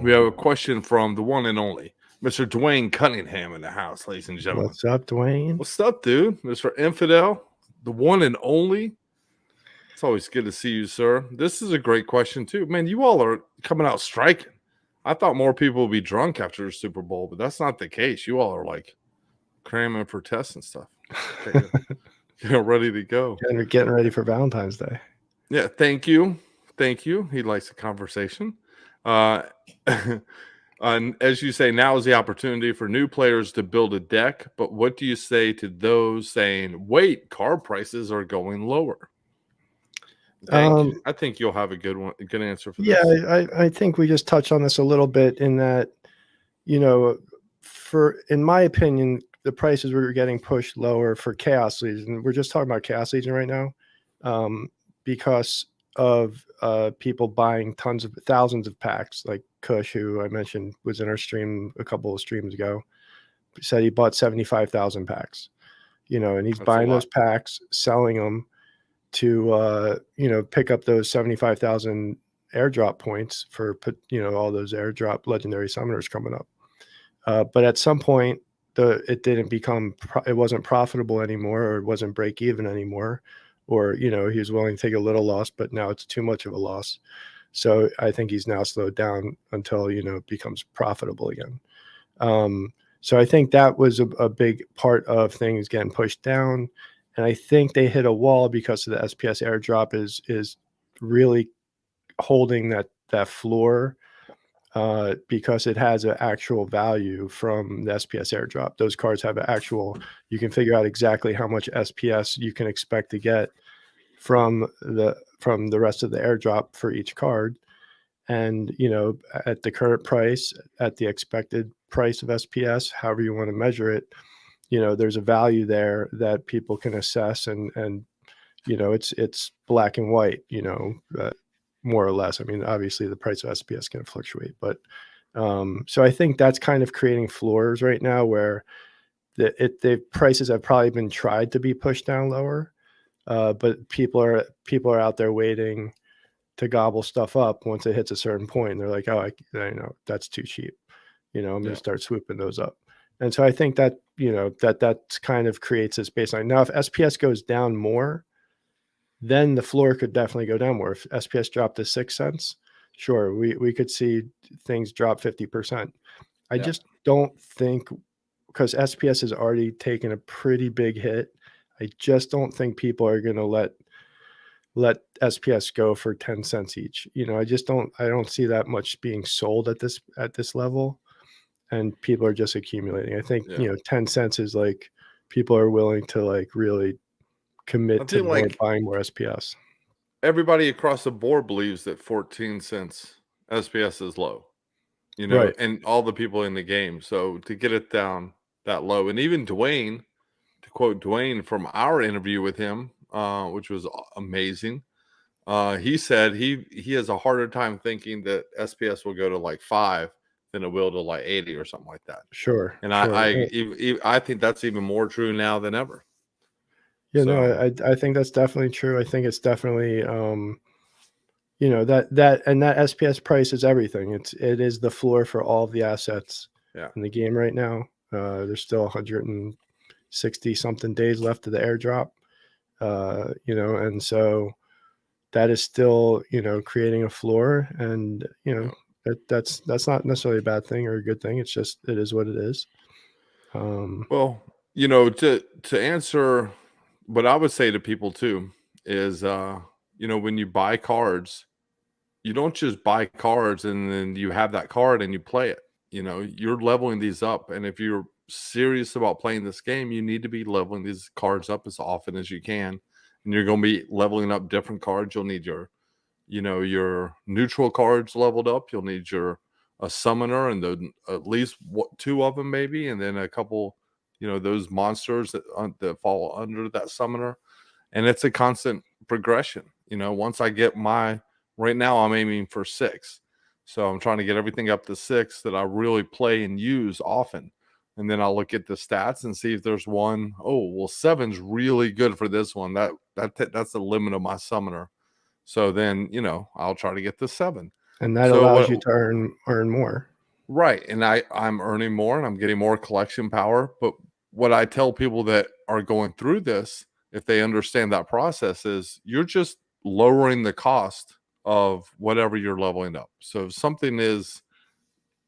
We have a question from the one and only Mr. Dwayne Cunningham in the house, ladies and gentlemen. What's up, Dwayne? What's up, dude? Mr. Infidel, the one and only. It's always good to see you, sir. This is a great question, too. Man, you all are coming out striking. I thought more people would be drunk after the Super Bowl, but that's not the case. You all are like cramming for tests and stuff. Okay, you're ready to go. And we're getting ready for Valentine's Day. Yeah, thank you. Thank you. He likes the conversation. And as you say, now is the opportunity for new players to build a deck. But what do you say to those saying, wait, card prices are going lower? I think you'll have a good answer for this. Yeah, I think we just touched on this a little bit in that, in my opinion, the prices were getting pushed lower for Chaos Legion. We're just talking about Chaos Legion right now, because of people buying thousands of packs. Like Kush, who I mentioned was in our stream a couple of streams ago, said he bought 75,000 packs. And he's buying those packs, selling them to pick up those 75,000 airdrop points for all those airdrop legendary summoners coming up. But at some point, it wasn't profitable anymore, or it wasn't break even anymore, or he was willing to take a little loss, but now it's too much of a loss. So I think he's now slowed down until it becomes profitable again. So I think that was a big part of things getting pushed down. And I think they hit a wall because of the SPS airdrop is really holding that floor, because it has an actual value from the SPS airdrop. Those cards have an actual, you can figure out exactly how much SPS you can expect to get from the rest of the airdrop for each card. And, at the current price, at the expected price of SPS, however you want to measure it, there's a value there that people can assess, and it's black and white, more or less. I mean, obviously the price of SPS can fluctuate, but so I think that's kind of creating floors right now where the prices have probably been tried to be pushed down lower, but people are out there waiting to gobble stuff up once it hits a certain point, and they're like, oh, I know that's too cheap, I'm going to start swooping those up. And so I think that, that kind of creates this baseline. Now, if SPS goes down more, then the floor could definitely go down more. If SPS dropped to 6 cents, sure, we could see things drop 50%. I just don't think, because SPS has already taken a pretty big hit, I just don't think people are going to let SPS go for 10 cents each. I don't see that much being sold at this level. And people are just accumulating. I think 10 cents is like people are willing to like really commit to buying more SPS. Everybody across the board believes that 14 cents SPS is low, right, and all the people in the game. So to get it down that low, and even Dwayne, to quote Dwayne from our interview with him, which was amazing, he said he has a harder time thinking that SPS will go to like 5 than it will to like 80 or something like that. Sure. And I think that's even more true now than ever. Yeah, so. No, I think that's definitely true. I think it's definitely, that SPS price is everything. It is the floor for all of the assets in the game right now. There's still 160 something days left of the airdrop, and so that is still, creating a floor, and, that's not necessarily a bad thing or a good thing. It's just, it is what it is. Well, to answer what I would say to people too is, when you buy cards, you don't just buy cards and then you have that card and you play it. You're leveling these up. And if you're serious about playing this game, you need to be leveling these cards up as often as you can. And you're going to be leveling up different cards. You'll need your neutral cards leveled up. You'll need a summoner, and at least 2 of them maybe, and then a couple, those monsters that fall under that summoner. And it's a constant progression. Once I get right now I'm aiming for 6. So I'm trying to get everything up to 6 that I really play and use often. And then I'll look at the stats and see if there's one, 7's really good for this one. That's the limit of my summoner. So then, I'll try to get the 7. And that So allows what? you to earn more. Right, and I'm earning more and I'm getting more collection power, but what I tell people that are going through this, if they understand that process, is you're just lowering the cost of whatever you're leveling up. So if something is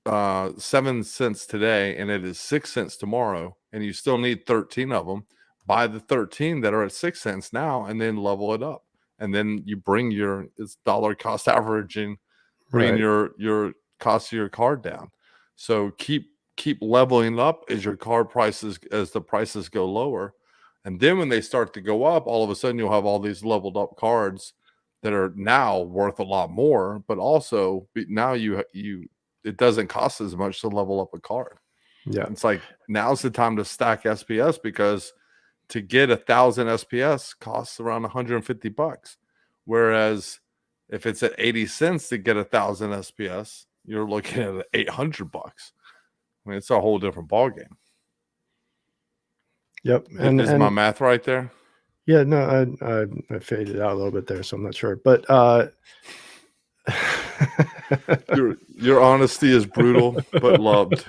7 cents today and it is 6 cents tomorrow and you still need 13 of them, buy the 13 that are at 6 cents now and then level it up. And then you bring it's dollar cost averaging, bringing Right. your cost of your card down. So keep leveling up as your card prices, as the prices go lower. And then when they start to go up, all of a sudden you'll have all these leveled up cards that are now worth a lot more, but also now you it doesn't cost as much to level up a card. Yeah. It's like now's the time to stack SPS, because to get 1,000 SPS costs around $150. Whereas if it's at 80 cents to get 1,000 SPS, you're looking at $800. I mean, it's a whole different ballgame. Yep. Is my math right there? Yeah, no, I faded out a little bit there, so I'm not sure. But your honesty is brutal, but loved.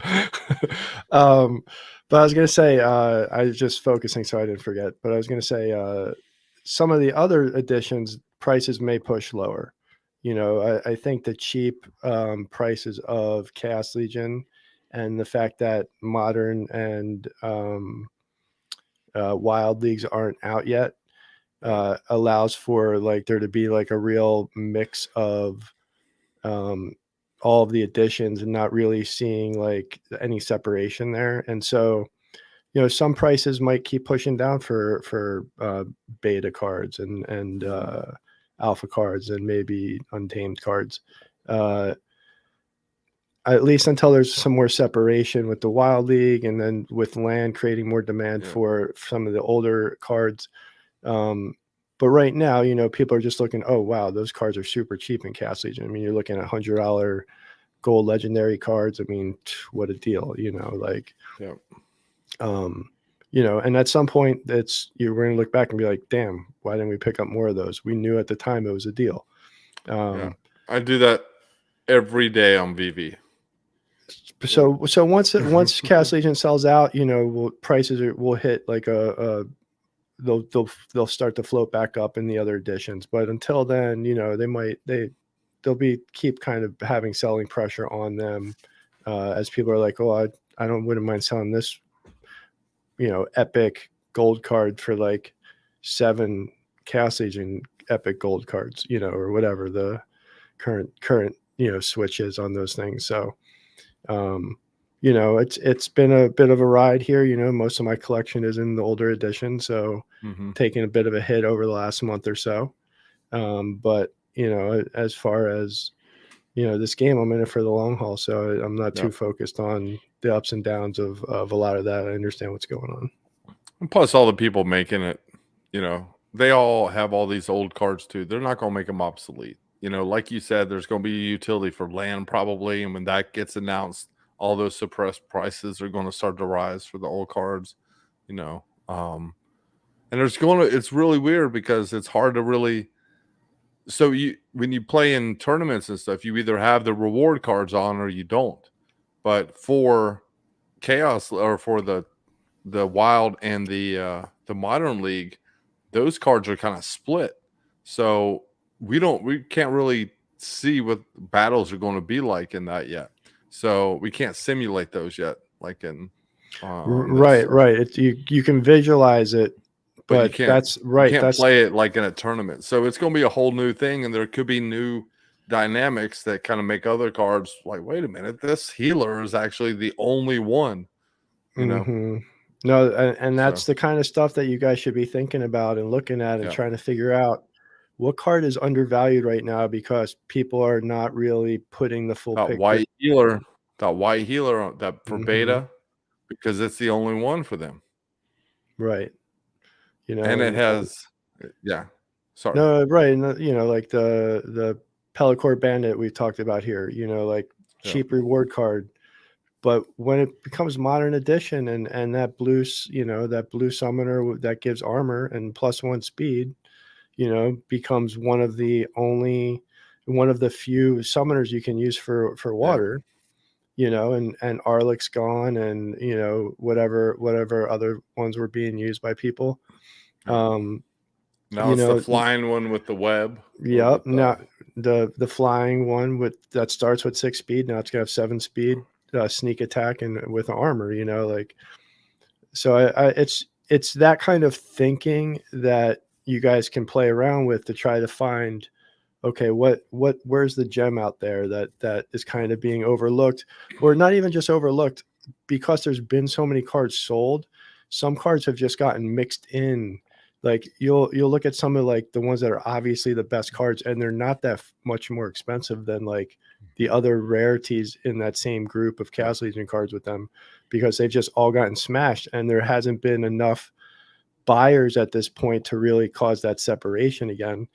But I was gonna say, I was just focusing so I didn't forget. But I was gonna say, some of the other editions prices may push lower. I think the cheap prices of Chaos Legion and the fact that Modern and Wild Leagues aren't out yet allows for like there to be like a real mix of all of the additions and not really seeing like any separation there. And so, some prices might keep pushing down for beta cards and alpha cards and maybe untamed cards. At least until there's some more separation with the Wild League, and then with land creating more demand for some of the older cards. But right now, people are just looking, oh, wow, those cards are super cheap in Chaos Legion. I mean, you're looking at $100 gold legendary cards. I mean, what a deal, and at some point you're going to look back and be like, damn, why didn't we pick up more of those? We knew at the time it was a deal. I do that every day on VV. So once Chaos Legion sells out, prices will hit like they'll start to float back up in the other editions. But until then, they'll keep kind of having selling pressure on them as people are like, oh, I wouldn't mind selling this, epic gold card for like 7 Chaos Legion epic gold cards, or whatever the current switch is on those things. So it's been a bit of a ride here. Most of my collection is in the older edition, so taking a bit of a hit over the last month or so. But as far as this game, I'm in it for the long haul, so I'm not too focused on the ups and downs of a lot of that. I understand what's going on. And plus, all the people making it, they all have all these old cards too. They're not going to make them obsolete. Like you said, there's going to be a utility for land probably, and when that gets announced, all those suppressed prices are going to start to rise for the old cards. And it's really weird because it's hard to really. So when you play in tournaments and stuff, you either have the reward cards on or you don't. But for Chaos, or for the Wild and the Modern League, those cards are kind of split. So we can't really see what battles are going to be like in that yet. So we can't simulate those yet, like in right. You can visualize it, but you can't. That's right. You can't play it like in a tournament. So it's going to be a whole new thing, and there could be new dynamics that kind of make other cards like, wait a minute, this healer is actually the only one. No, and that's the kind of stuff that you guys should be thinking about and looking at and trying to figure out what card is undervalued right now, because people are not really putting the full picture. White healer that for beta, because it's the only one for them. Right. And it has, sorry. No, right. And like the Pellicore Bandit we talked about here, like cheap reward card. But when it becomes Modern Edition and that blue summoner that gives armor and +1 speed, becomes one of the only, one of the few summoners you can use for water, you know, and Arlec's gone, and you know, whatever other ones were being used by people. Now You it's know, the flying one with the web. yep. Now the flying one that starts with 6 speed, now it's gonna have 7 speed, sneak attack and with armor. You know, like, so it's that kind of thinking that you guys can play around with to try to find, okay, where's the gem out there that is kind of being overlooked, or not even just overlooked, because there's been so many cards sold. Some cards have just gotten mixed in. Like you'll look at some of like the ones that are obviously the best cards, and they're not that much more expensive than like the other rarities in that same group of Chaos Legion cards with them, because they've just all gotten smashed, and there hasn't been enough buyers at this point to really cause that separation again.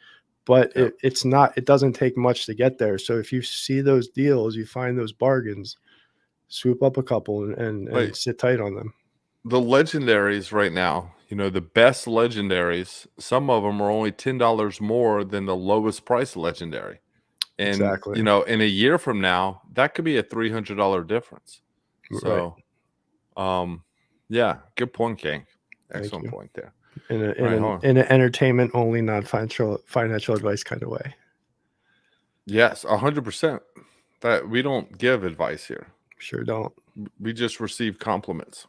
But it doesn't take much to get there. So if you see those deals, you find those bargains, swoop up a couple and sit tight on them. The legendaries right now, you know, the best legendaries, some of them are only $10 more than the lowest price legendary. And, Exactly. you know, in a year from now, that could be a $300 difference. So, yeah, good point, King. Excellent point there. In an entertainment only, non-financial advice kind of way. Yes, 100%. That we don't give advice here. Sure don't. We just receive compliments.